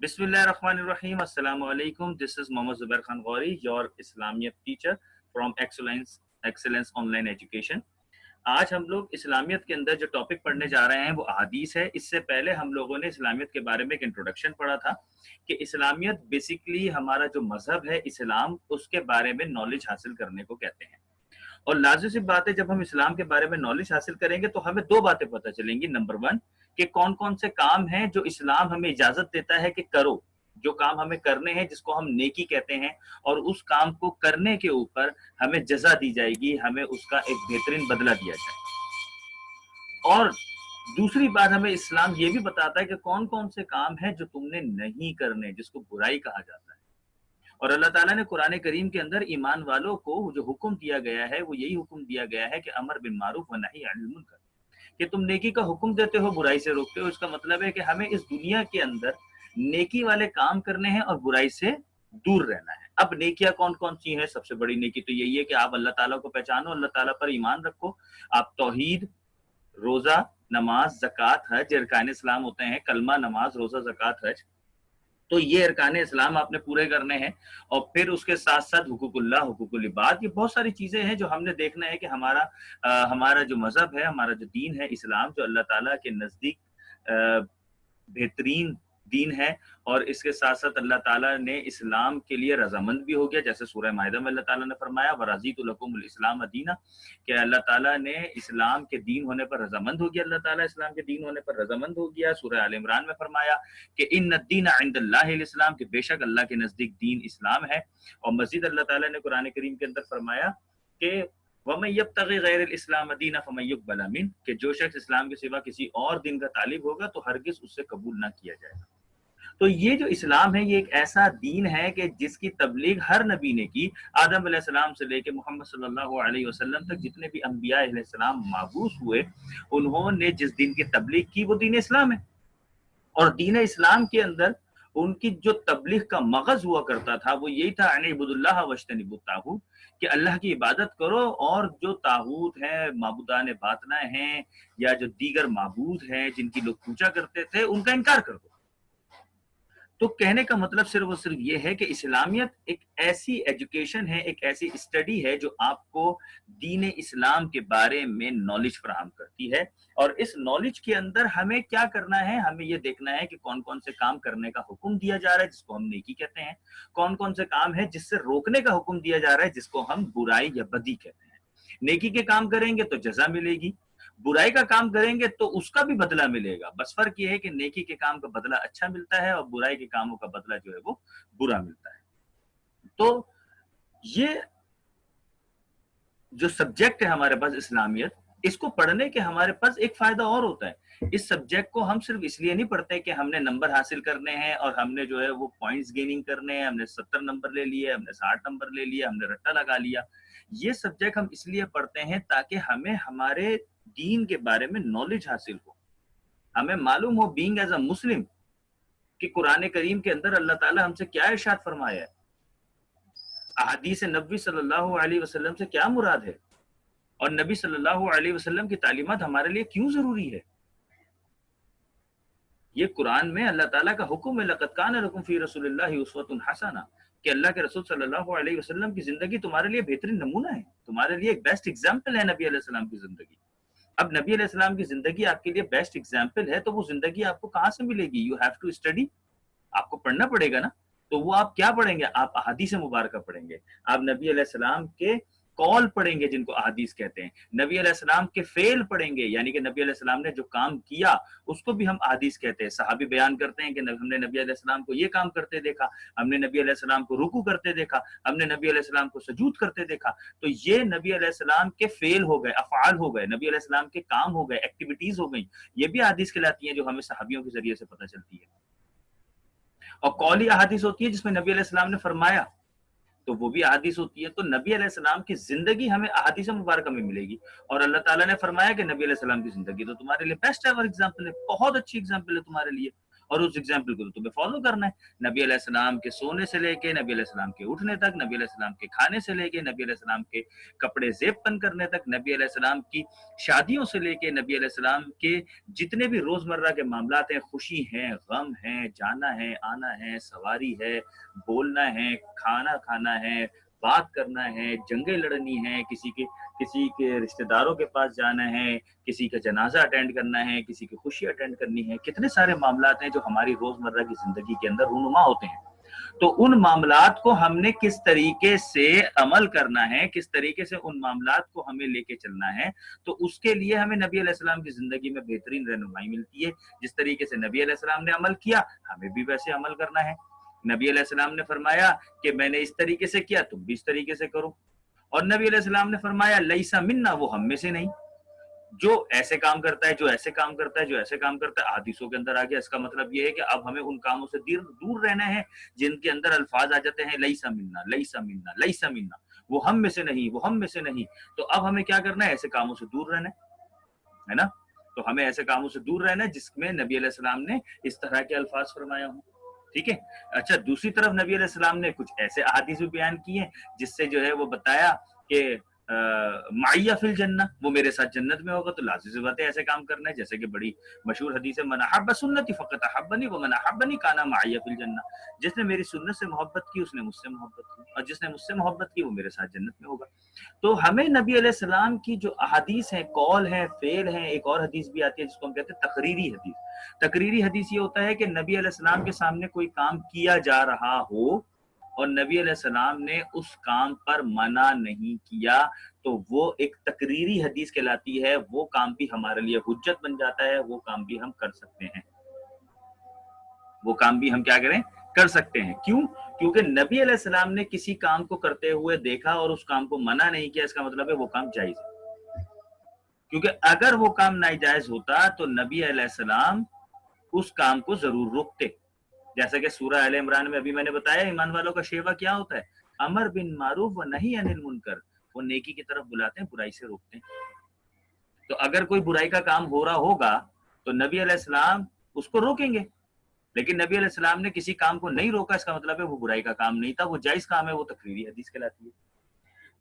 بسم اللہ الرحمن الرحیم. السلام علیکم. This is Muhammad Zubair Khan Ghori, your Islamiat teacher from excellence online education. آج ہم لوگ اسلامیت کے اندر جو ٹاپک پڑھنے جا رہے ہیں وہ احادیث ہے. اس سے پہلے ہم لوگوں نے اسلامیت کے بارے میں ایک انٹروڈکشن پڑھا تھا کہ اسلامیت بیسیکلی ہمارا جو مذہب ہے اسلام, اس کے بارے میں نالج حاصل کرنے کو کہتے ہیں. اور لازم سی بات ہے, جب ہم اسلام کے بارے میں نالج حاصل کریں گے تو ہمیں دو باتیں پتہ چلیں گی. نمبر 1 کہ کون کون سے کام ہیں جو اسلام ہمیں اجازت دیتا ہے کہ کرو, جو کام ہمیں کرنے ہیں جس کو ہم نیکی کہتے ہیں, اور اس کام کو کرنے کے اوپر ہمیں جزا دی جائے گی, ہمیں اس کا ایک بہترین بدلہ دیا جائے گا. اور دوسری بات, ہمیں اسلام یہ بھی بتاتا ہے کہ کون کون سے کام ہیں جو تم نے نہیں کرنے, جس کو برائی کہا جاتا ہے. اور اللہ تعالیٰ نے قرآن کریم کے اندر ایمان والوں کو جو حکم دیا گیا ہے وہ یہی حکم دیا گیا ہے کہ امر بالمعروف و نہی عن المنکر, کہ تم نیکی کا حکم دیتے ہو, برائی سے روکتے ہو. اس کا مطلب ہے کہ ہمیں اس دنیا کے اندر نیکی والے کام کرنے ہیں اور برائی سے دور رہنا ہے. اب نیکیاں کون کون سی ہیں؟ سب سے بڑی نیکی تو یہی ہے کہ آپ اللہ تعالیٰ کو پہچانو, اللہ تعالیٰ پر ایمان رکھو. آپ توحید, روزہ, نماز, زکوٰۃ, حج, ارکان اسلام ہوتے ہیں, کلمہ, نماز, روزہ, زکوٰۃ, حج. تو یہ ارکان اسلام آپ نے پورے کرنے ہیں. اور پھر اس کے ساتھ ساتھ حقوق اللہ, حقوق العباد, یہ بہت ساری چیزیں ہیں جو ہم نے دیکھنا ہے کہ ہمارا جو مذہب ہے, ہمارا جو دین ہے اسلام, جو اللہ تعالیٰ کے نزدیک بہترین دین ہے. اور اس کے ساتھ ساتھ اللہ تعالیٰ نے اسلام کے لیے رضامند بھی ہو گیا, جیسے سورہ مائدہ میں اللہ تعالیٰ نے فرمایا وَرَضِيتُ لَكُمُ الْإِسْلَامَ دِينًا, کہ اللہ تعالیٰ نے اسلام کے دین ہونے پر رضامند ہو گیا, اللہ تعالیٰ اسلام کے دین ہونے پر رضامند ہو گیا. سورہ آل عمران میں فرمایا کہ ان الدین عند اللہ الاسلام, کہ بے شک اللہ کے نزدیک دین اسلام ہے. اور مزید اللہ تعالیٰ نے قرآن کریم کے اندر فرمایا کہ وَمَن يَبْتَغِ غَيْرَ الْإِسْلَامَ دِينًا فَمَن يُقْبَلَ مِنْهُ, کہ جو شخص اسلام کے سوا کسی اور دین کا طالب ہوگا تو ہرگز اس سے قبول نہ کیا جائے گا. تو یہ جو اسلام ہے یہ ایک ایسا دین ہے کہ جس کی تبلیغ ہر نبی نے کی. آدم علیہ السلام سے لے کے محمد صلی اللہ علیہ وسلم تک جتنے بھی انبیاء علیہ السلام مبعوث ہوئے, انہوں نے جس دین کی تبلیغ کی وہ دین اسلام ہے. اور دین اسلام کے اندر ان کی جو تبلیغ کا مغز ہوا کرتا تھا وہ یہی تھا ان اعبدوا اللہ واجتنبوا الطاغوت, کہ اللہ کی عبادت کرو اور جو طاغوت ہیں, معبودان باطنہ ہیں, یا جو دیگر معبود ہیں جن کی لوگ پوجا کرتے تھے, ان کا انکار کر دو. تو کہنے کا مطلب صرف اور صرف یہ ہے کہ اسلامیت ایک ایسی ایجوکیشن ہے, ایک ایسی اسٹڈی ہے جو آپ کو دین اسلام کے بارے میں نالج فراہم کرتی ہے. اور اس نالج کے اندر ہمیں کیا کرنا ہے, ہمیں یہ دیکھنا ہے کہ کون کون سے کام کرنے کا حکم دیا جا رہا ہے جس کو ہم نیکی کہتے ہیں, کون کون سے کام ہے جس سے روکنے کا حکم دیا جا رہا ہے جس کو ہم برائی یا بدی کہتے ہیں. نیکی کے کام کریں گے تو جزا ملے گی, برائی کا کام کریں گے تو اس کا بھی بدلہ ملے گا. بس فرق یہ ہے کہ نیکی کے کام کا بدلہ اچھا ملتا ہے اور برائی کے کاموں کا بدلہ جو ہے وہ برا ملتا ہے. تو یہ جو سبجیکٹ ہے ہمارے پاس اسلامیت, اس کو پڑھنے کے ہمارے پاس ایک فائدہ اور ہوتا ہے. اس سبجیکٹ کو ہم صرف اس لیے نہیں پڑھتے کہ ہم نے نمبر حاصل کرنے ہیں اور ہم نے جو ہے وہ پوائنٹس گیننگ کرنے ہیں, ہم نے 70 نمبر لے لیے, ہم نے 60 نمبر لے لیے, ہم نے رٹا لگا لیا. یہ سبجیکٹ ہم اس لیے پڑھتے ہیں تاکہ ہمیں ہمارے دین کے بارے میں نالج حاصل ہو, ہمیں معلوم ہو بینگ ایز اے مسلم کہ قرآن کریم کے اندر اللہ تعالیٰ ہم سے کیا ارشاد فرمایا ہے, احادیث نبوی صلی اللہ علیہ وسلم سے کیا مراد ہے, اور نبی صلی اللہ علیہ وسلم کی تعلیمات ہمارے لیے کیوں ضروری ہے. یہ قرآن میں اللہ تعالیٰ کا حکم ہے لقد کان لکم فی رسول اللہ اسوۃ حسنہ, کہ اللہ کے رسول صلی اللہ علیہ وسلم کی زندگی تمہارے لیے بہترین نمونہ ہے, تمہارے لیے ایک بیسٹ ایگزامپل ہے نبی علیہ السلام کی زندگی. اب نبی علیہ السلام کی زندگی آپ کے لیے بیسٹ ایگزامپل ہے تو وہ زندگی آپ کو کہاں سے ملے گی؟ یو ہیو ٹو اسٹڈی, آپ کو پڑھنا پڑے گا نا. تو وہ آپ کیا پڑھیں گے؟ آپ احادیث مبارکہ پڑھیں گے, آپ نبی علیہ السلام کے کال پڑھیں گے جن کو احادیث کہتے ہیں, نبی علیہ السلام کے فعل پڑھیں گے, یعنی کہ نبی علیہ السلام نے جو کام کیا اس کو بھی ہم احادیث کہتے ہیں. صحابی بیان کرتے ہیں کہ ہم نے نبی علیہ السلام کو یہ کام کرتے دیکھا, ہم نے نبی علیہ السلام کو رکوع کرتے دیکھا, ہم نے نبی علیہ السلام کو سجود کرتے دیکھا. تو یہ نبی علیہ السلام کے فعل ہو گئے, افعال ہو گئے, نبی علیہ السلام کے کام ہو گئے, ایکٹیویٹیز ہو گئیں. یہ بھی احادیث کہلاتی ہیں جو ہمیں صحابیوں کے ذریعے سے پتہ چلتی ہے. اور قولی احادیث ہوتی ہے جس میں نبی علیہ السلام نے فرمایا, تو وہ بھی احادیث ہوتی ہے. تو نبی علیہ السلام کی زندگی ہمیں احادیث مبارکہ میں ملے گی, اور اللہ تعالیٰ نے فرمایا کہ نبی علیہ السلام کی زندگی تو تمہارے لیے بیسٹ ایور ایگزامپل ہے, بہت اچھی ایگزامپل ہے تمہارے لیے. اور اس ایگزامپل کو تو تمہیں فالو کرنا ہے۔ نبی علیہ السلام کے سونے سے لے کے نبی علیہ السلام کے اٹھنے تک، نبی علیہ السلام کے کھانے سے لے کے نبی علیہ السلام کے کپڑے زیب پن کرنے تک، نبی علیہ السلام کی شادیوں سے لے کے نبی علیہ السلام کے جتنے بھی روزمرہ کے معاملات ہیں، خوشی ہیں، غم ہیں، جانا ہے، آنا ہے، سواری ہے، بولنا ہے، کھانا کھانا ہے، بات کرنا ہے، جنگیں لڑنی ہیں، کسی کے رشتہ داروں کے پاس جانا ہے، کسی کا جنازہ اٹینڈ کرنا ہے، کسی کی خوشی اٹینڈ کرنی ہے، کتنے سارے معاملات ہیں جو ہماری روزمرہ کی زندگی کے اندر رونما ہوتے ہیں۔ تو ان معاملات کو ہم نے کس طریقے سے عمل کرنا ہے، کس طریقے سے ان معاملات کو ہمیں لے کے چلنا ہے، تو اس کے لیے ہمیں نبی علیہ السلام کی زندگی میں بہترین رہنمائی ملتی ہے۔ جس طریقے سے نبی علیہ السلام نے عمل کیا، ہمیں بھی ویسے عمل کرنا ہے۔ نبی علیہ السلام نے فرمایا کہ میں نے اس طریقے سے کیا، تم بھی اس طریقے سے کرو۔ اور نبی علیہ السلام نے فرمایا لیسا منا، وہ ہم میں سے نہیں، جو ایسے کام کرتا ہے، جو ایسے کام کرتا ہے، جو ایسے کام کرتا ہے۔ حدیثوں کے اندر آ گیا، اس کا مطلب یہ ہے کہ اب ہمیں ان کاموں سے دور رہنا ہے جن کے اندر الفاظ آ جاتے ہیں لیسا منا، لیسا منا، لیسا منا، وہ ہم میں سے نہیں، وہ ہم میں سے نہیں۔ تو اب ہمیں کیا کرنا ہے؟ ایسے کاموں سے دور رہنا ہے نا۔ تو ہمیں ایسے کاموں سے دور رہنا ہے جس میں نبی علیہ السلام نے اس طرح کے الفاظ فرمایا ہوں، ٹھیک ہے۔ اچھا، دوسری طرف نبی علیہ السلام نے کچھ ایسے احادیث بھی بیان کی ہیں جس سے جو ہے وہ بتایا کہ معیہ فی الجنہ، وہ میرے ساتھ جنت میں ہوگا۔ تو لازم سی بات ہے ایسے کام کرنا ہے، جیسے کہ بڑی مشہور حدیث ہے، من احب سنتی فقط احبنی ومن احبنی کان معیہ فی الجنہ، جس نے میری سنت سے محبت کی اس نے مجھ سے محبت کی، اور جس نے مجھ سے محبت کی وہ میرے ساتھ جنت میں ہوگا۔ تو ہمیں نبی علیہ السلام کی جو احادیث ہیں، قول ہیں، فعل ہیں، ایک اور حدیث بھی آتی ہے جس کو ہم کہتے ہیں تقریری حدیث۔ تقریری حدیث یہ ہوتا ہے کہ نبی علیہ السلام کے سامنے کوئی کام کیا جا رہا ہو اور نبی علیہ السلام نے اس کام پر منع نہیں کیا، تو وہ ایک تقریری حدیث کہلاتی ہے۔ وہ کام بھی ہمارے لیے حجت بن جاتا ہے، وہ کام بھی ہم کر سکتے ہیں، وہ کام بھی ہم کیا کریں؟ کر سکتے ہیں۔ کیوں؟ کیونکہ نبی علیہ السلام نے کسی کام کو کرتے ہوئے دیکھا اور اس کام کو منع نہیں کیا، اس کا مطلب ہے وہ کام جائز ہے۔ کیونکہ اگر وہ کام ناجائز ہوتا تو نبی علیہ السلام اس کام کو ضرور روکتے۔ جیسا کہ سورہ آل عمران میں ابھی میں نے بتایا، ایمان والوں کا شیوا کیا ہوتا ہے؟ امر بن معروف و نہی عن المنکر، وہ نیکی کی طرف بلاتے ہیں، برائی سے روکتے ہیں۔ تو اگر کوئی برائی کا کام ہو رہا ہوگا تو نبی علیہ السلام اس کو روکیں گے، لیکن نبی علیہ السلام نے کسی کام کو نہیں روکا، اس کا مطلب ہے وہ برائی کا کام نہیں تھا، وہ جائز کام ہے، وہ تقریری حدیث کہلاتی ہے۔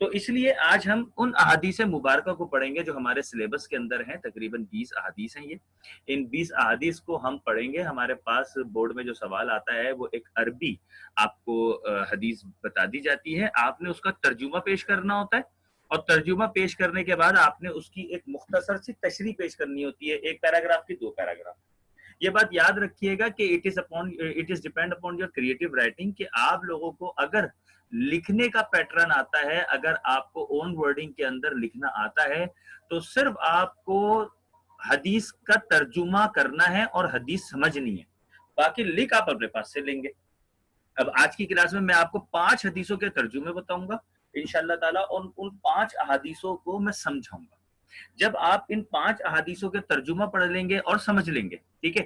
تو اس لیے آج ہم ان احادیث مبارکہ کو پڑھیں گے جو ہمارے سلیبس کے اندر ہیں، تقریباً 20 احادیث ہیں یہ۔ ان 20 احادیث کو ہم پڑھیں گے۔ ہمارے پاس بورڈ میں جو سوال آتا ہے وہ ایک عربی آپ کو حدیث بتا دی جاتی ہے، آپ نے اس کا ترجمہ پیش کرنا ہوتا ہے، اور ترجمہ پیش کرنے کے بعد آپ نے اس کی ایک مختصر سی تشریح پیش کرنی ہوتی ہے، ایک پیراگراف کی 2 پیراگراف۔ یہ بات یاد رکھیے گا کہ it is depend upon your creative writing، کہ آپ لوگوں کو اگر لکھنے کا پیٹرن آتا ہے، اگر آپ کو اون ورڈنگ کے اندر لکھنا آتا ہے، تو صرف آپ کو حدیث کا ترجمہ کرنا ہے اور حدیث سمجھنی ہے، باقی لکھ آپ اپنے پاس سے لیں گے۔ اب آج کی کلاس میں آپ کو 5 حدیثوں کے ترجمے بتاؤں گا انشاءاللہ تعالیٰ، اور ان 5 احادیثوں کو میں سمجھاؤں گا۔ جب آپ ان 5 احادیثوں کے ترجمہ پڑھ لیں گے اور سمجھ لیں گے، ٹھیک ہے،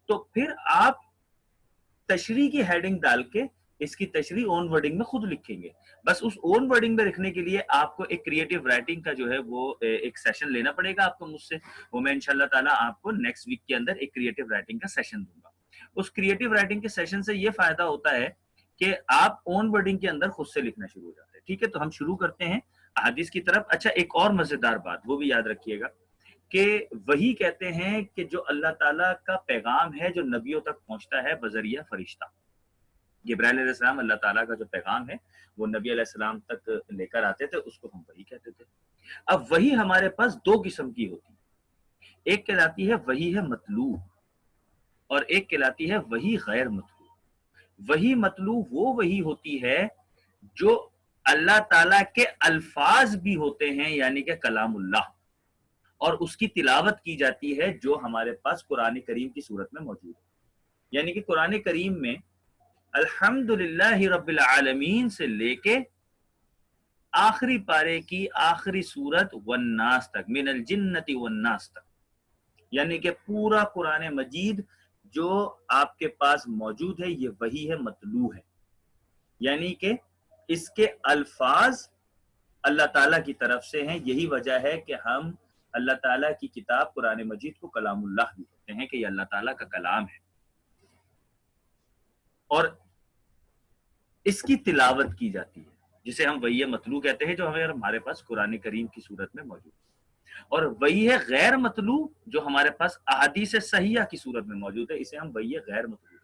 تو پھر آپ تشریح کی ہیڈنگ ڈال کے اس کی تشریح اون ورڈنگ میں خود لکھیں گے۔ بس اس اون ورڈنگ میں لکھنے کے لیے آپ کو ایک کریٹو رائٹنگ کا جو ہے وہ ایک سیشن لینا پڑے گا آپ کو مجھ سے، وہ میں انشاءاللہ تعالیٰ آپ کو نیکسٹ ویک کے اندر ایک کریٹو رائٹنگ کا سیشن دوں گا۔ اس کریٹو رائٹنگ کے سیشن سے یہ فائدہ ہوتا ہے کہ آپ اون ورڈنگ کے اندر خود سے لکھنا شروع ہو جاتے ہیں، ٹھیک ہے۔ تو ہم شروع کرتے ہیں احادیث کی طرف۔ اچھا، ایک اور مزیدار بات وہ بھی یاد رکھیے گا کہ وہی کہتے ہیں کہ جو اللہ تعالیٰ کا پیغام ہے جو نبیوں تک پہنچتا ہے بذریعہ فرشتہ، جبرائیل علیہ السلام اللہ تعالیٰ کا جو پیغام ہے وہ نبی علیہ السلام تک لے کر آتے تھے، اس کو ہم وحی کہتے تھے۔ اب وحی ہمارے پاس 2 قسم کی ہوتی ہے، ایک کہلاتی ہے وحی ہے مطلوب، اور ایک کہلاتی ہے وحی غیر مطلوب۔ وحی مطلوب وہ وحی ہوتی ہے جو اللہ تعالیٰ کے الفاظ بھی ہوتے ہیں، یعنی کہ کلام اللہ، اور اس کی تلاوت کی جاتی ہے جو ہمارے پاس قرآن کریم کی صورت میں موجود ہے۔ یعنی کہ قرآن کریم میں الحمدللہ رب العالمین سے لے کے آخری پارے کی آخری سورت والناس تک، من الجنت والناس تک، یعنی کہ پورا قرآن مجید جو آپ کے پاس موجود ہے یہ وحی ہے مطلوع ہے، یعنی کہ اس کے الفاظ اللہ تعالیٰ کی طرف سے ہیں۔ یہی وجہ ہے کہ ہم اللہ تعالیٰ کی کتاب قرآن مجید کو کلام اللہ بھی کہتے ہیں کہ یہ اللہ تعالیٰ کا کلام ہے۔ اور اس کی تلاوت کی جاتی ہے، جسے ہم وحی مطلوع کہتے ہیں، جو ہمارے پاس قرآن کریم کی صورت میں موجود ہے، اور وحی غیر مطلوع جو ہمارے پاس احادیث صحیحہ کی صورت میں موجود ہے، اسے ہم وحی غیر مطلوع،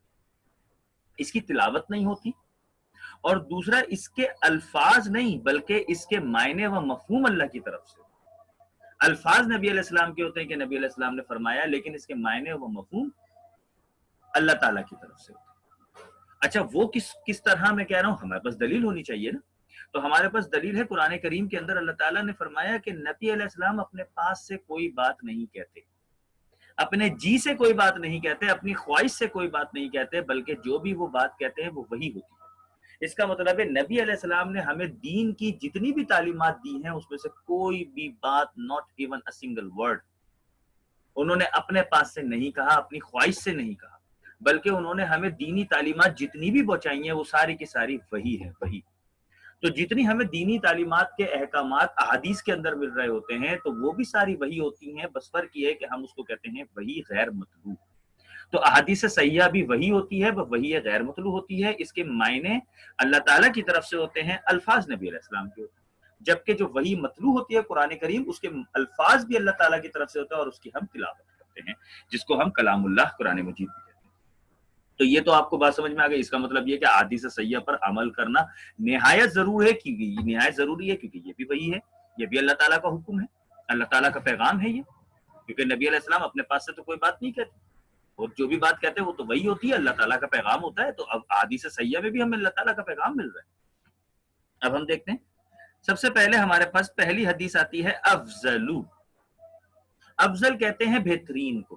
اس کی تلاوت نہیں ہوتی، اور دوسرا اس کے الفاظ نہیں بلکہ اس کے معنی و مفہوم اللہ کی طرف سے، الفاظ نبی علیہ السلام کے ہوتے ہیں کہ نبی علیہ السلام نے فرمایا، لیکن اس کے معنی و مفہوم اللہ تعالیٰ کی طرف سے ہوتے ہیں۔ اچھا وہ کس طرح میں کہہ رہا ہوں، ہمارے پاس دلیل ہونی چاہیے نا، تو ہمارے پاس دلیل ہے قرآن کریم کے اندر اللہ تعالیٰ نے فرمایا کہ نبی علیہ السلام اپنے پاس سے کوئی بات نہیں کہتے، اپنے جی سے کوئی بات نہیں کہتے، اپنی خواہش سے کوئی بات نہیں کہتے، بلکہ جو بھی وہ بات کہتے ہیں وہ وہی ہوتی ہے۔ اس کا مطلب ہے نبی علیہ السلام نے ہمیں دین کی جتنی بھی تعلیمات دی ہیں اس میں سے کوئی بھی بات not even a single word انہوں نے اپنے پاس سے نہیں کہا، اپنی خواہش سے نہیں کہا، بلکہ انہوں نے ہمیں دینی تعلیمات جتنی بھی پہنچائی ہیں وہ ساری کی ساری وہی ہے، وہی۔ تو جتنی ہمیں دینی تعلیمات کے احکامات احادیث کے اندر مل رہے ہوتے ہیں تو وہ بھی ساری وہی ہوتی ہیں، بس فرق یہ ہے کہ ہم اس کو کہتے ہیں وہی غیر مطلوع۔ تو احادیث صحیحہ بھی وہی ہوتی ہے، وہی غیر مطلوع ہوتی ہے، اس کے معنی اللہ تعالیٰ کی طرف سے ہوتے ہیں، الفاظ نبی علیہ السلام کے ہوتے ہیں، جبکہ جو وہی مطلوع ہوتی ہے قرآن کریم، اس کے الفاظ بھی اللہ تعالیٰ کی طرف سے ہوتے ہیں اور اس کی ہم تلاوت کرتے ہیں، جس کو ہم کلام اللہ قرآن مجید بھی کہتے ہیں۔ تو یہ تو آپ کو بات سمجھ میں آ گئی۔ اس کا مطلب یہ کہ احادیث صحیحہ پر عمل کرنا نہایت ضرور ہے، کیونکہ نہایت ضروری ہے، کیونکہ یہ بھی وہی ہے، یہ بھی اللہ تعالیٰ کا حکم ہے، اللہ تعالیٰ کا پیغام ہے یہ، کیونکہ نبی علیہ السلام اپنے پاس سے تو کوئی بات نہیں کہتے، اور جو بھی بات کہتے ہیں وہ تو وہی ہوتی ہے، اللہ تعالیٰ کا پیغام ہوتا ہے۔ تو اب احادیث صحیحہ میں بھی ہمیں اللہ تعالیٰ کا پیغام مل رہا ہے۔ اب ہم دیکھتے ہیں، سب سے پہلے ہمارے پاس پہلی حدیث آتی ہے افضل۔ افضل کہتے ہیں بہترین کو،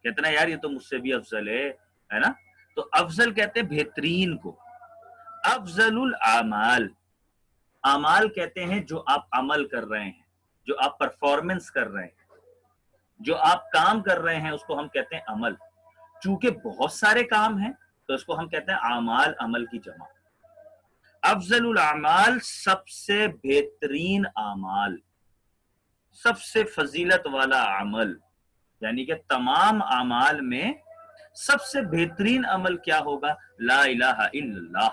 کہتے ہیں یار یہ تو مجھ سے بھی افضل ہے نا، تو افضل کہتے ہیں بہترین کو۔ افضل الاعمال، اعمال کہتے ہیں جو آپ عمل کر رہے ہیں، جو آپ پرفارمنس کر رہے ہیں، جو آپ کام کر رہے ہیں، اس کو ہم کہتے ہیں عمل۔ چونکہ بہت سارے کام ہیں تو اس کو ہم کہتے ہیں اعمال، عمل کی جمع۔ افضل الاعمال سب سے بہترین اعمال، سب سے فضیلت والا عمل، یعنی کہ تمام اعمال میں سب سے بہترین عمل کیا ہوگا؟ لا الہ الا اللہ۔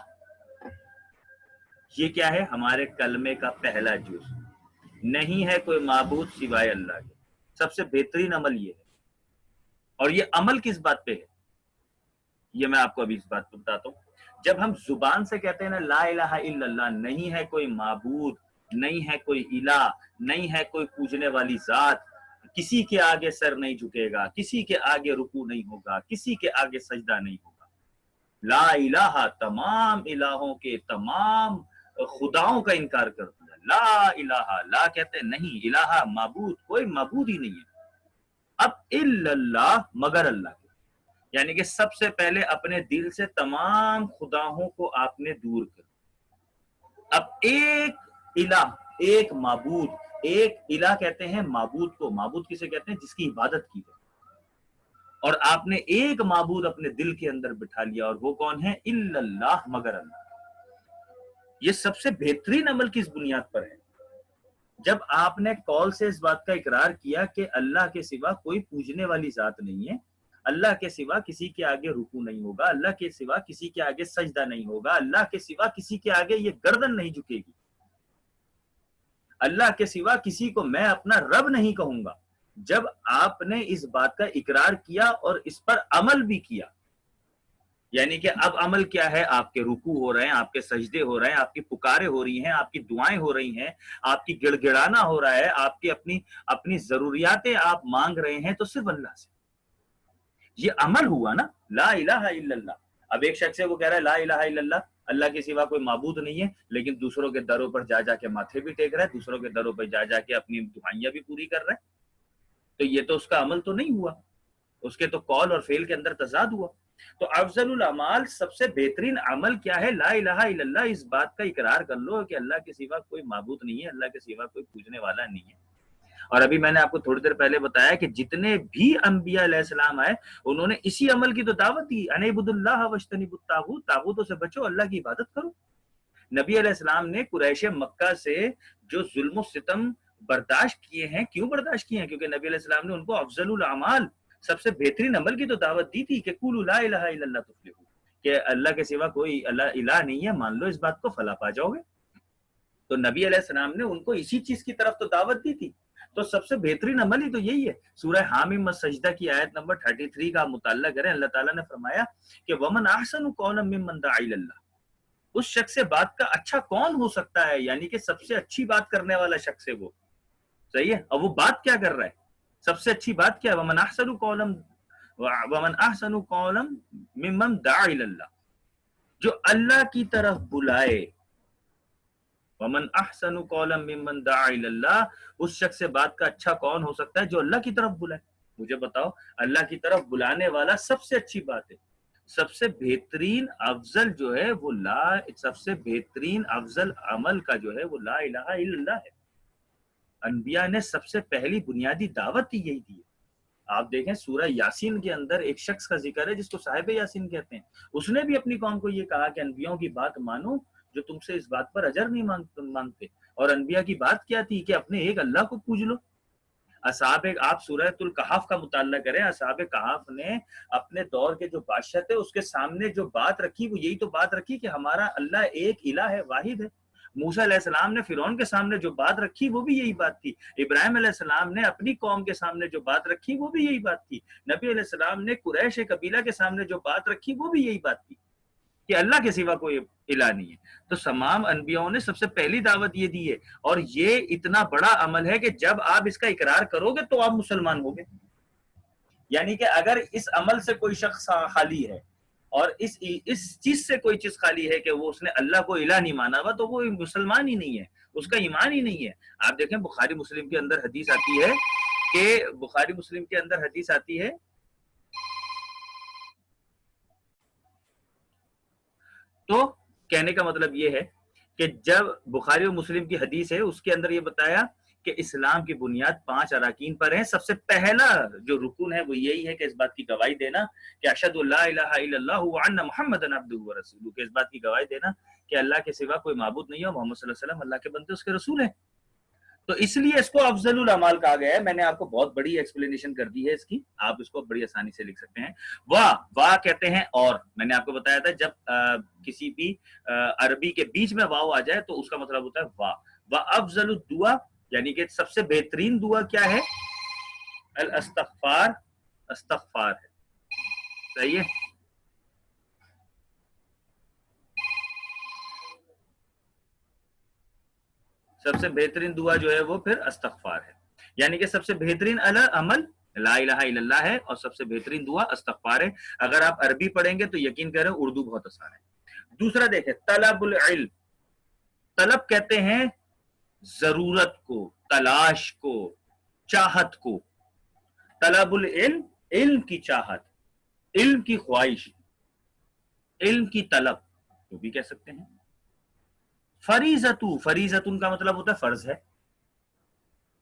یہ کیا ہے؟ ہمارے کلمے کا پہلا جز، نہیں ہے کوئی معبود سوائے اللہ کے، سب سے بہترین عمل یہ ہے۔ اور یہ عمل کس بات پہ ہے؟ یہ میں آپ کو ابھی اس بات پہ بتاتا ہوں۔ جب ہم زبان سے کہتے ہیں نا لا الہ الا اللہ، نہیں ہے کوئی معبود، نہیں ہے کوئی الہ، نہیں ہے کوئی پوجنے والی ذات، کسی کے آگے سر نہیں جھکے گا، کسی کے آگے رکوع نہیں ہوگا، کسی کے آگے سجدہ نہیں ہوگا۔ لا الہ، تمام الہوں کے، تمام خداؤں کا انکار کر دیا۔ لا الہ، لا کہتے ہیں نہیں، الہ معبود، کوئی معبود ہی نہیں ہے۔ اب الا اللہ، مگر اللہ کے، یعنی کہ سب سے پہلے اپنے دل سے تمام خداؤں کو آپ نے دور کر، اب ایک الہ، ایک معبود، ایک الہ کہتے ہیں معبود کو، معبود کسے کہتے ہیں؟ جس کی عبادت کی جائے، اور آپ نے ایک معبود اپنے دل کے اندر بٹھا لیا، اور وہ کون ہے؟ الا اللہ، مگر اللہ۔ یہ سب سے بہترین عمل کس بنیاد پر ہے؟ جب آپ نے قول سے اس بات کا اقرار کیا کہ اللہ کے سوا کوئی پوجنے والی ذات نہیں ہے، اللہ کے سوا کسی کے آگے رکوع نہیں ہوگا، اللہ کے سوا کسی کے آگے سجدہ نہیں ہوگا، اللہ کے سوا کسی کے آگے یہ گردن نہیں جھکے گی، اللہ کے سوا کسی کو میں اپنا رب نہیں کہوں گا۔ جب آپ نے اس بات کا اقرار کیا اور اس پر عمل بھی کیا، یعنی کہ اب عمل کیا ہے؟ آپ کے رکوع ہو رہے ہیں، آپ کے سجدے ہو رہے ہیں، آپ کی پکاریں ہو رہی ہیں، آپ کی دعائیں ہو رہی ہیں، آپ کی گڑ گڑانا ہو رہا ہے، آپ کی اپنی ضروریاتیں آپ مانگ رہے ہیں، تو صرف اللہ سے۔ یہ عمل ہوا نا، لا الہ الا اللہ۔ اب ایک شخص ہے وہ کہہ رہا ہے لا الہ الا اللہ، اللہ کے سوا کوئی معبود نہیں ہے، لیکن دوسروں کے دروں پر جا جا کے ماتھے بھی ٹیک رہا ہے، دوسروں کے دروں پر جا جا کے اپنی دعائیاں بھی پوری کر رہا ہے، تو یہ تو اس کا عمل تو نہیں ہوا، اس کے تو قول اور فعل کے اندر تضاد ہوا۔ تو افضل الاعمال، سب سے بہترین عمل کیا ہے؟ لا الہ الا اللہ، اس بات کا اقرار کر لو کہ اللہ کے سوا کوئی معبود نہیں ہے، اللہ کے سوا کوئی پوجنے والا نہیں ہے۔ اور ابھی میں نے آپ کو تھوڑی دیر پہلے بتایا کہ جتنے بھی انبیاء علیہ السلام آئے انہوں نے اسی عمل کی تو دعوت دی، ان اعبدوا اللہ واجتنبوا الطاغوت، طاغوتوں سے بچو، اللہ کی عبادت کرو۔ نبی علیہ السلام نے قریش مکہ سے جو ظلم و ستم برداشت کیے ہیں، کیوں برداشت کیے ہیں؟ کیونکہ نبی علیہ السلام نے ان کو افضل الاعمال، سب سے بہترین عمل کی تو دعوت دی تھی کہ قولوا لا الہ الا اللہ تفلحوا، کہ اللہ کے سوا کوئی اللہ الہ نہیں ہے، مان لو اس بات کو، فلاح پا جاؤ گے۔ تو نبی علیہ السلام نے ان کو اسی چیز کی طرف تو دعوت دی تھی۔ تو سب سے بہترین عمل ہی تو یہی ہے۔ سورہ حامیم السجدہ کی آیت نمبر 33 کا مطالعہ کریں، اللہ تعالیٰ نے فرمایا کہ وَمَنْ أَحْسَنُ قَوْلًا مِّمَّنْ دَعَا إِلَى اللَّهِ، اس شخص سے بات کا اچھا کون ہو سکتا ہے، یعنی کہ سب سے اچھی بات کرنے والا شخص ہے وہ، صحیح ہے۔ اور وہ بات کیا کر رہا ہے، سب سے اچھی بات کیا ہے، وَمَنْ أَحْسَنُ قَوْلًا مِّمَّنْ دَعَا إِلَى اللَّهِ، جو اللہ کی طرف بلائے، وَمَنْ أَحْسَنُ قَوْلًا مِّمَّنْ دَعَا إِلَى اللَّهِ، اس شخص سے بات کا اچھا کون ہو سکتا ہے جو اللہ کی طرف بلائے۔ مجھے بتاؤ، اللہ کی طرف بلانے والا سب سے اچھی بات ہے، سب سے بہترین افضل جو ہے وہ سب سے بہترین افضل عمل کا جو ہے وہ لا الہ الا اللہ ہے۔ انبیاء نے سب سے پہلی بنیادی دعوت ہی یہی دی ہے۔ آپ دیکھیں سورہ یاسین کے اندر ایک شخص کا ذکر ہے جس کو صاحب یاسین کہتے ہیں، اس نے بھی اپنی قوم کو یہ کہا کہ انبیاءوں کی بات مانو جو تم سے اس بات پر اجر نہیں مانگتے، اور انبیاء کی بات کیا تھی کہ اپنے ایک اللہ کو پوج لو۔ آپ سورۃ الکہف کا مطالعہ کریں، اصحاب کہف نے اپنے دور کے جو بادشاہ تھے اس کے سامنے جو بات رکھی وہ یہی تو بات رکھی کہ ہمارا اللہ ایک الہ ہے، واحد ہے۔ موسیٰ علیہ السلام نے فرعون کے سامنے جو بات رکھی وہ بھی یہی بات تھی۔ ابراہیم علیہ السلام نے اپنی قوم کے سامنے جو بات رکھی وہ بھی یہی بات تھی۔ نبی علیہ السلام نے قریش قبیلہ کے سامنے جو بات رکھی وہ بھی یہی بات تھی کہ اللہ کے سوا کوئی الہ نہیں ہے۔ تو تمام انبیاءوں نے سب سے پہلی دعوت یہ دی ہے، اور یہ اتنا بڑا عمل ہے کہ جب آپ اس کا اقرار کرو گے تو آپ مسلمان ہوگے۔ یعنی کہ اگر اس عمل سے کوئی شخص خالی ہے اور اس چیز سے کوئی چیز خالی ہے کہ وہ اس نے اللہ کو الہ نہیں مانا ہوا، تو وہ مسلمان ہی نہیں ہے، اس کا ایمان ہی نہیں ہے۔ آپ دیکھیں بخاری مسلم کے اندر حدیث آتی ہے کہ تو کہنے کا مطلب یہ ہے کہ جب بخاری و مسلم کی حدیث ہے اس کے اندر یہ بتایا کہ اسلام کی بنیاد 5 اراکین پر ہیں۔ سب سے پہلا جو رکن ہے وہ یہی ہے کہ اس بات کی گواہی دینا کہ اشہد لا الہ الا اللہ وان محمد عبدہ ورسولہ، کہ اس بات کی گواہی دینا کہ اللہ کے سوا کوئی معبود نہیں ہے، محمد صلی اللہ علیہ وسلم اللہ کے بندے اس کے رسول ہیں۔ تو اس لیے اس کو افضل الاعمال کہا گیا ہے۔ میں نے آپ کو بہت بڑی ایکسپلینیشن کر دی ہے اس کی، آپ اس کو بڑی آسانی سے لکھ سکتے ہیں۔ واہ کہتے ہیں، اور میں نے آپ کو بتایا تھا جب کسی بھی عربی کے بیچ میں واو آ جائے تو اس کا مطلب ہوتا ہے واہ افضل الدعا، یعنی کہ سب سے بہترین دعا کیا ہے، الاستغفار، استغفار ہے، صحیح ہے۔ سب سے بہترین دعا جو ہے وہ پھر استغفار ہے، یعنی کہ سب سے بہترین عمل لا الہ الا اللہ ہے اور سب سے بہترین دعا استغفار ہے۔ اگر آپ عربی پڑھیں گے تو یقین کریں اردو بہت آسان ہے۔ دوسرا دیکھیں طلب العلم، طلب کہتے ہیں ضرورت کو، تلاش کو، چاہت کو۔ طلب العلم، علم کی چاہت، علم کی خواہش، علم کی طلب تو بھی کہہ سکتے ہیں۔ فریضتن کا مطلب ہوتا ہے فرض ہے۔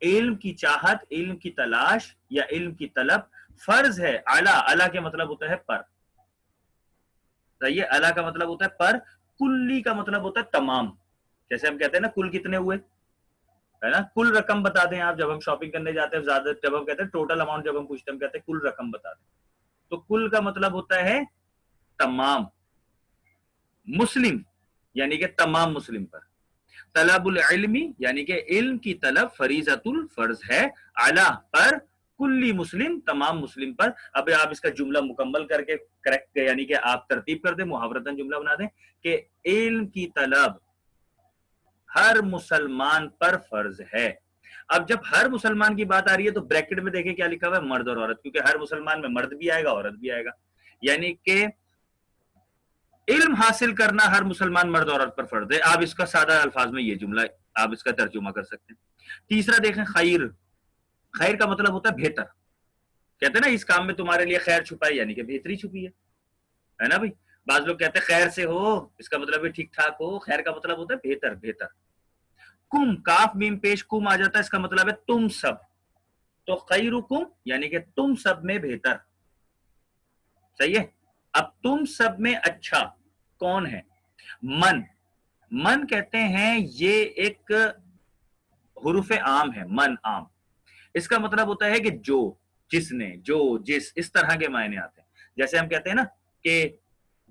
علم کی چاہت، علم کی تلاش یا علم کی طلب فرض ہے۔ اعلیٰ کے مطلب ہوتا ہے پر، صحیح ہے، اعلیٰ کا مطلب ہوتا ہے پر، کلی کا مطلب ہوتا ہے تمام۔ جیسے ہم کہتے ہیں نا کل کتنے ہوئے، ہے نا، کل رقم بتا دیں آپ، جب ہم شاپنگ کرنے جاتے ہیں زیادہ، جب ہم کہتے ہیں ٹوٹل اماؤنٹ، جب ہم پوچھتے ہیں ہم کہتے ہیں کل رقم بتا دیں، تو کل کا مطلب ہوتا ہے تمام، مسلم یعنی کہ تمام مسلم پر۔ طلب العلم یعنی کہ علم کی طلب فریضۃ الفرض ہے، اعلیٰ پر، کلی مسلم تمام مسلم پر۔ اب آپ اس کا جملہ مکمل کر کے کریکٹ یعنی کہ آپ ترتیب کر دیں، محاورتاً جملہ بنا دیں کہ علم کی طلب ہر مسلمان پر فرض ہے۔ اب جب ہر مسلمان کی بات آ رہی ہے تو بریکٹ میں دیکھیں کیا لکھا ہوا ہے، مرد اور عورت، کیونکہ ہر مسلمان میں مرد بھی آئے گا عورت بھی آئے گا، یعنی کہ علم حاصل کرنا ہر مسلمان مرد اور عورت پر فرض ہے۔ آپ اس کا سادہ الفاظ میں یہ جملہ آپ اس کا ترجمہ کر سکتے ہیں۔ تیسرا دیکھیں خیر، خیر کا مطلب ہوتا ہے بہتر، کہتے ہیں نا اس کام میں تمہارے لیے خیر چھپائی، یعنی کہ بہتری چھپی ہے نا بھائی۔ بعض لوگ کہتے ہیں خیر سے ہو، اس کا مطلب ہے ٹھیک ٹھاک ہو، خیر کا مطلب ہوتا ہے بہتر، بہتر۔ کم، کاف میم پیش کم آ جاتا ہے، اس کا مطلب ہے تم سب، تو خیرکم یعنی کہ تم سب میں بہتر، صحیح ہے۔ اب تم سب میں اچھا کون ہے، من کہتے ہیں یہ ایک حروف عام ہے، من عام، اس کا مطلب ہوتا ہے کہ جو، جس نے، جو، جس، اس طرح کے معنی آتے ہیں۔ جیسے ہم کہتے ہیں نا کہ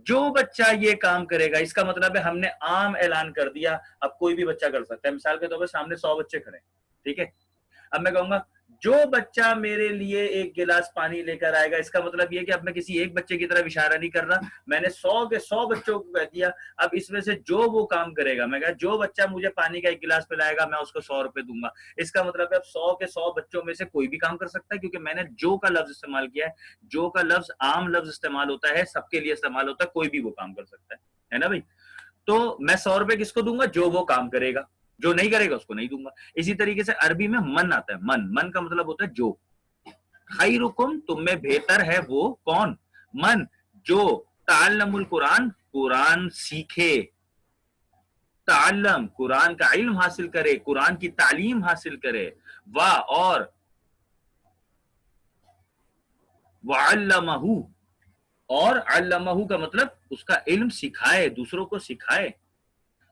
جو بچہ یہ کام کرے گا، اس کا مطلب ہے ہم نے عام اعلان کر دیا، اب کوئی بھی بچہ کر سکتا ہے. مثال کے طور پر سامنے 100 بچے کھڑے ہیں، ٹھیک ہے، اب میں کہوں گا جو بچہ میرے لیے ایک گلاس پانی لے کر آئے گا، اس کا مطلب یہ کہ اب میں کسی ایک بچے کی طرف اشارہ نہیں کر رہا، میں نے 100 کے 100 بچوں کو کہہ دیا. اب اس میں سے جو وہ کام کرے گا، میں کہا جو بچہ مجھے پانی کا ایک گلاس پلائے گا میں اس کو 100 روپے دوں گا. اس کا مطلب ہے اب 100 کے 100 بچوں میں سے کوئی بھی کام کر سکتا ہے، کیونکہ میں نے جو کا لفظ استعمال کیا ہے. جو کا لفظ عام لفظ استعمال ہوتا ہے، سب کے لیے استعمال ہوتا ہے، کوئی بھی وہ کام کر سکتا ہے نا بھائی. تو میں 100 روپے کس کو دوں گا؟ جو وہ کام کرے گا، جو نہیں کرے گا اس کو نہیں دوں گا. اسی طریقے سے عربی میں من آتا ہے، من کا مطلب ہوتا ہے جو. خیرکم، تم میں بہتر ہے وہ کون؟ من، جو تعلم القرآن، قرآن سیکھے. تعلم، قرآن کا علم حاصل کرے، قرآن کی تعلیم حاصل کرے. اور وعلمہ، اور علمہ کا مطلب اس کا علم سکھائے، دوسروں کو سکھائے.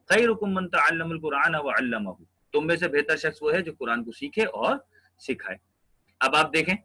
خیرکم من تعلم القرآن وعلمہ، تم میں سے بہتر شخص وہ ہے جو قرآن کو سیکھے اور سکھائے. اب آپ دیکھیں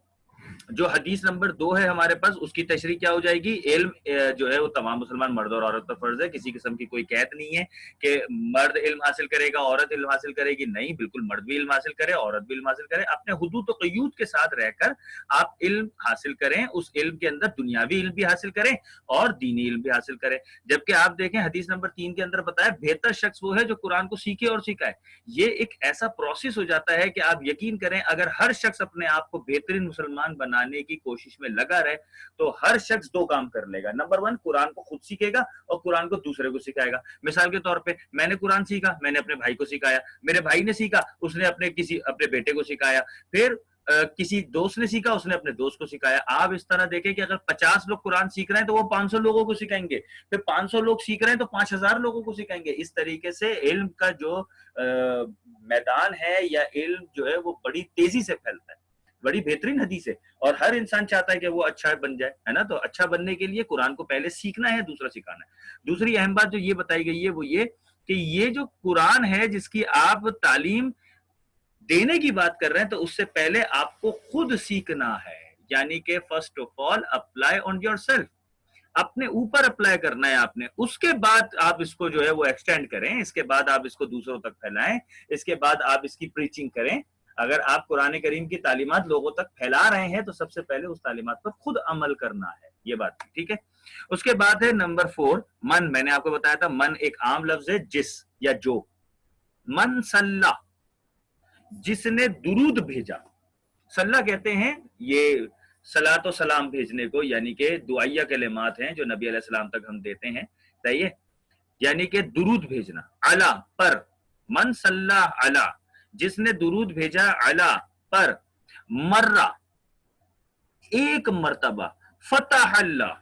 جو حدیث نمبر 2 ہے ہمارے پاس، اس کی تشریح کیا ہو جائے گی؟ علم جو ہے وہ تمام مسلمان مرد اور عورت پر فرض ہے. کسی قسم کی کوئی قید نہیں ہے کہ مرد علم حاصل کرے گا عورت علم حاصل کرے گی، نہیں، بالکل مرد بھی علم حاصل کرے عورت بھی علم حاصل کرے. اپنے حدود و قیود کے ساتھ رہ کر آپ علم حاصل کریں، اس علم کے اندر دنیاوی علم بھی حاصل کریں اور دینی علم بھی حاصل کریں. جبکہ آپ دیکھیں حدیث نمبر 3 کے اندر بتایا بہتر شخص وہ ہے جو قرآن کو سیکھے اور سکھائے. یہ ایک ایسا پروسیس ہو جاتا ہے کہ آپ یقین کریں اگر ہر شخص اپنے آپ کو بہترین مسلمان بنانے کی کوشش میں لگا رہے تو ہر شخص 2 کام کر لے گا. نمبر 1، قرآن کو خود سیکھے گا اور قرآن کو دوسرے کو سکھائے گا. مثال کے طور پہ میں نے قرآن سیکھا، میں نے اپنے بھائی کو سکھایا، میرے بھائی نے سیکھا، اس نے اپنے بیٹے کو سکھایا، پھر کسی دوست نے سیکھا، اس نے اپنے دوست کو سکھایا. آپ اس طرح دیکھیں کہ اگر 50 لوگ قرآن سیکھ رہے ہیں تو وہ 500 لوگوں کو سکھائیں گے، پھر 500 لوگ سیکھ رہے ہیں تو 5000 لوگوں کو سکھائیں گے. اس طریقے سے علم کا جو میدان ہے یا علم جو ہے وہ بڑی تیزی سے پھیلتا ہے. بڑی بہترین حدیث ہے اور ہر انسان چاہتا ہے کہ وہ اچھا بن جائے، ہے نا. تو اچھا بننے کے لیے قرآن کو پہلے سیکھنا ہے، دوسرا سکھانا ہے. دوسری اہم بات جو یہ بتائی گئی ہے وہ یہ کہ یہ جو قرآن ہے جس کی آپ تعلیم دینے کی بات کر رہے ہیں تو اس سے پہلے آپ کو خود سیکھنا ہے. یعنی کہ first of all apply on your self, اپنے اوپر اپلائی کرنا ہے آپ نے. اس کے بعد آپ اس کو جو ہے وہ ایکسٹینڈ کریں، اس کے بعد آپ اس کو دوسروں تک پھیلائیں، اس کے بعد آپ اس کی پریچنگ کریں. اگر آپ قرآن کریم کی تعلیمات لوگوں تک پھیلا رہے ہیں تو سب سے پہلے اس تعلیمات پر خود عمل کرنا ہے. یہ بات ٹھیک ہے. اس کے بعد ہے نمبر 4 من. میں نے آپ کو بتایا تھا من ایک عام لفظ ہے، جس یا جو. من صلی، جس نے درود بھیجا. صلی کہتے ہیں یہ صلاۃ و سلام بھیجنے کو، یعنی کہ دعائیہ کلمات ہیں جو نبی علیہ السلام تک ہم دیتے ہیں، صحیح ہے، یعنی کہ درود بھیجنا. علی، پر. من صلی علی، جس نے درود بھیجا، علی، پر. مرہ، ایک مرتبہ. فتح اللہ،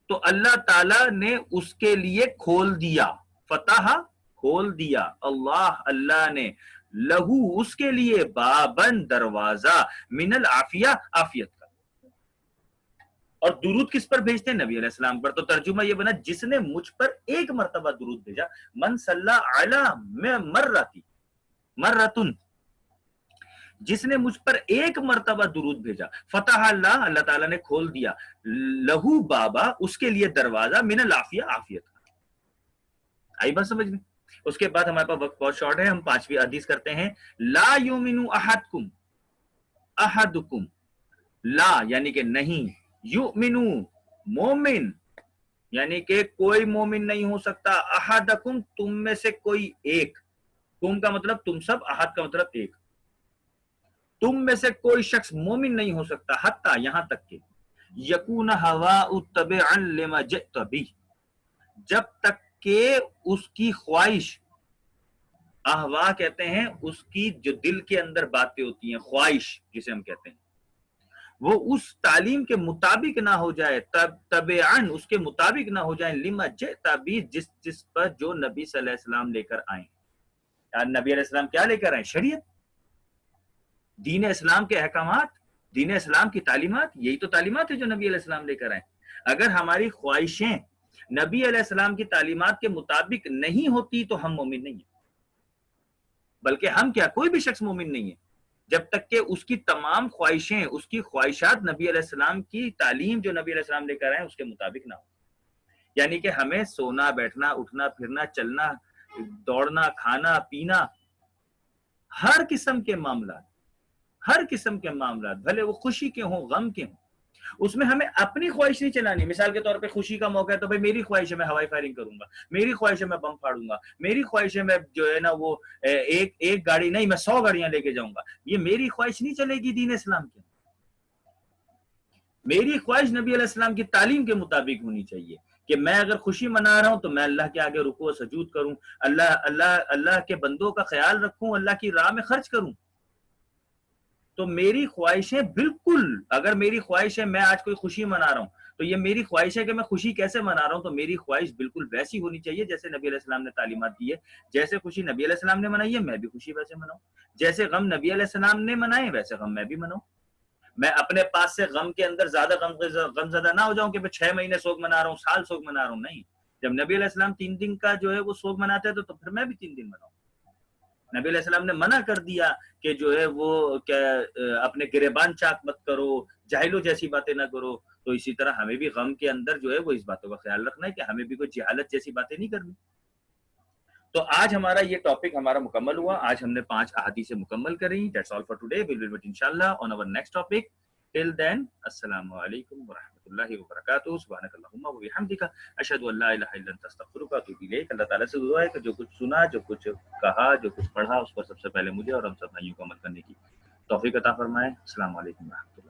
تو اللہ تعالی نے اس کے لیے کھول دیا. فتح، کھول دیا. اللہ نے، لہو، اس کے لیے، بابن، دروازہ، من العافیہ، عافیت کا. اور درود کس پر بھیجتے ہیں؟ نبی علیہ السلام پر. تو ترجمہ یہ بنا جس نے مجھ پر ایک مرتبہ درود بھیجا. من صلی علی مرتی، مرتن، جس نے مجھ پر ایک مرتبہ درود بھیجا. فتح اللہ، اللہ تعالیٰ نے کھول دیا. لہو بابا، اس کے لیے دروازہ، من العافیہ، عافیت کا. آئی بات سمجھ میں؟ اس کے بعد ہمارے پاس وقت بہت شارٹ ہے، ہم 5ویں حدیث کرتے ہیں. لا یؤمن احدکم، احدکم، لا یعنی کہ نہیں، یؤمن مومن یعنی کہ کوئی مومن نہیں ہو سکتا. احدکم، تم میں سے کوئی ایک. تم کا مطلب تم سب، احد کا مطلب ایک. تم میں سے کوئی شخص مومن نہیں ہو سکتا حتی، یہاں تک کہ یکون ہواء تبعا لما جئت بہ، جب تک کہ اس کی خواہش، احوا کہتے ہیں اس کی جو دل کے اندر باتیں ہوتی ہیں، خواہش جسے ہم کہتے ہیں، وہ اس تعلیم کے مطابق نہ ہو جائے، تبعاً اس کے مطابق نہ ہو جائیں، لما جئت بہ، جس پر جو نبی صلی اللہ علیہ وسلم لے کر آئیں. یعنی نبی علیہ السلام کیا لے کر آئیں؟ شریعت، دین اسلام کے احکامات، دین اسلام کی تعلیمات. یہی تو تعلیمات ہے جو نبی علیہ السلام لے کر آئیں. اگر ہماری خواہشیں نبی علیہ السلام کی تعلیمات کے مطابق نہیں ہوتی تو ہم مومن نہیں ہیں. بلکہ ہم کیا، کوئی بھی شخص مومن نہیں ہے. جب تک کہ اس کی تمام خواہشیں، اس کی خواہشات نبی علیہ السلام کی تعلیم جو نبی علیہ السلام لے کر آئے اس کے مطابق نہ ہو. یعنی کہ ہمیں سونا، بیٹھنا، اٹھنا، پھرنا، چلنا، دوڑنا، کھانا، پینا، ہر قسم کے معاملات، ہر قسم کے معاملات، بھلے وہ خوشی کے ہوں، غم کے ہوں، اس میں ہمیں اپنی خواہش نہیں چلانی. مثال کے طور پہ خوشی کا موقع ہے تو بھائی میری خواہش ہے میں ہوائی فائرنگ کروں گا، میری خواہش ہے میں بم پھاڑوں گا، میری خواہش ہے میں جو ہے نا وہ ایک گاڑی نہیں میں 100 گاڑیاں لے کے جاؤں گا. یہ میری خواہش نہیں چلے گی دین اسلام کے. میری خواہش نبی علیہ السلام کی تعلیم کے مطابق ہونی چاہیے کہ میں اگر خوشی منا رہا ہوں تو میں اللہ کے آگے رکوع و سجود کروں، اللہ کے بندوں کا خیال رکھوں، اللہ کی راہ میں خرچ کروں. تو میری خواہشیں بالکل، اگر میری خواہش ہے میں آج کوئی خوشی منا رہا ہوں تو یہ میری خواہش ہے کہ میں خوشی کیسے منا رہا ہوں، تو میری خواہش بالکل ویسی ہونی چاہیے جیسے نبی علیہ السلام نے تعلیمات دی ہے. جیسے خوشی نبی علیہ السلام نے منائی ہے میں بھی خوشی ویسے مناؤں، جیسے غم نبی علیہ السلام نے منائے ویسے غم میں بھی مناؤں. میں اپنے پاس سے غم کے اندر زیادہ غم زدہ نہ ہو جاؤں کہ میں 6 مہینے سوگ منا رہا ہوں، سال سوگ منا رہا ہوں. نہیں، جب نبی علیہ السلام 3 دن کا جو ہے وہ سوگ مناتے تو پھر میں بھی 3 دن مناؤں. نبی علیہ السلام نے منع کر دیا کہ جو ہے وہ اپنے گریبان چاک مت کرو، جاہلوں جیسی باتیں نہ کرو. تو اسی طرح ہمیں بھی غم کے اندر جو ہے وہ اس باتوں کا خیال رکھنا ہے کہ ہمیں بھی کوئی جہالت جیسی باتیں نہیں کرنی. تو آج ہمارا یہ ٹاپک ہمارا مکمل ہوا. آج ہم نے 5 احادیث مکمل کری. That's all for today. We will meet inshallah on our next topic. Till then, السلام علیکم ورحمۃ اللہ وبرکاتہ. سبحانک اللہم و بحمدک، اشہد ان لا الہ الا انت، استغفرک و اتوب الیک. اللہ تعالیٰ سے دعا ہے کہ جو کچھ سنا، جو کچھ کہا، جو کچھ پڑھا، اس پر سب سے پہلے مجھے اور ہم سب بھائیوں کو عمل کرنے کی توفیق عطا فرمائے. السلام علیکم ورحمۃ اللہ.